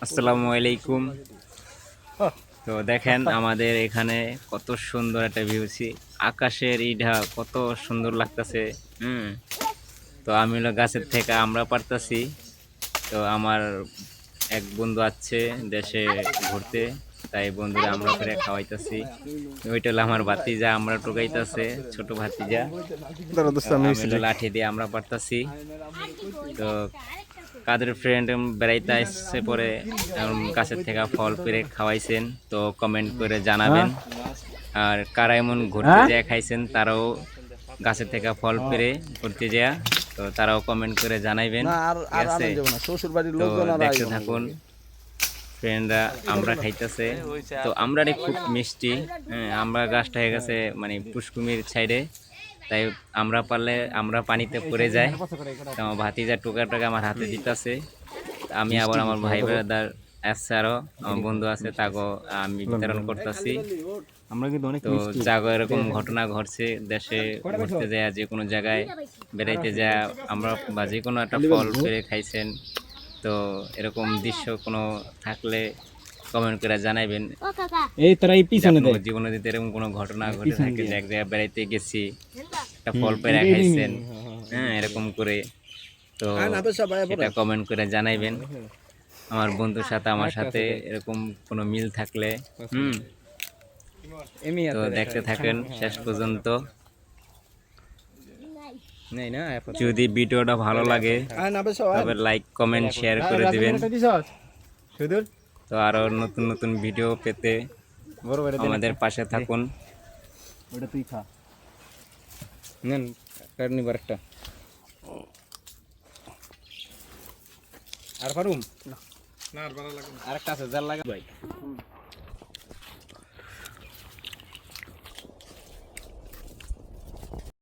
আসসালামু আলাইকুম। তো দেখেন আমাদের এখানে কত সুন্দর একটা ভিউছি, আকাশের ইটা কত সুন্দর লাগতেছে। তো আমি হলো গাছের থেকে আমরা পারতাছি। তো আমার এক বন্ধু আছে দেশে ঘুরতে, তাই বন্ধুরা আমরা করে খাওয়াইতাছি। ওইটা হলো আমার ভাতিজা, আমরা টোকাইতাছে ছোট ভাতিজা। তো আমি হলো লাঠি দিয়ে আমরা পারতাছি। তো কাদের ফ্রেন্ড বেড়াইতে আসছে পরে গাছের থেকে ফল পেরে খাওয়াইছেন, তো কমেন্ট করে জানাবেন। আর কারা এমন ঘুরতে যেয়ে খাইছেন তারাও গাছের থেকে ফল পেরে ঘুরতে যেয়া, তো তারাও কমেন্ট করে জানাইবেন, ঠিক আছে? তো দেখতে থাকুন ফ্রেন্ডরা আমরা খাইতেছে। তো আমরা খুব মিষ্টি, আমরা গাছটা হয়ে গেছে মানে পুষ্কুমির সাইডে, তাই আমরা পারলে আমরা পানিতে পড়ে যাই। তো আমার ভাতিজা টোকা টোকা আমার হাতে দিতেছে, আমি আবার আমার ভাই ব্রাদার আসছে, আরো আমার বন্ধু আছে, তাকেও আমি বিতরণ করতেছি। তো জাগো এরকম ঘটনা ঘটছে দেশে ঘুরতে যায়, যে কোনো জায়গায় বেড়াইতে যায় আমরা বা যে কোনো একটা ফল পেরে খাইছেন। তো এরকম দৃশ্য কোনো থাকলে কমেন্ট করে জানাইবেন। এই তারা এই পিছনে দেয় জীবনে যদি এরকম কোনো ঘটনা ঘটে থাকে, যে এক জায়গায় বেড়াইতে গেছি, একটা ফল পেরে খাইছেন, এরকম করে, তো সেটা কমেন্ট করে জানাইবেন। আমার বন্ধুর সাথে আমার সাথে এরকম কোনো মিল থাকলে তো দেখতে থাকেন শেষ পর্যন্ত। যদি ভিডিওটা ভালো লাগে তবে লাইক কমেন্ট শেয়ার করে দিবেন। তো আরো নতুন নতুন ভিডিও পেতে আমাদের পাশে থাকুন। ওটা তুই খা নেন কাটনি বারটা আর পারুম না আর ভালো লাগে আরেকটা আছে জাল লাগা ভাই।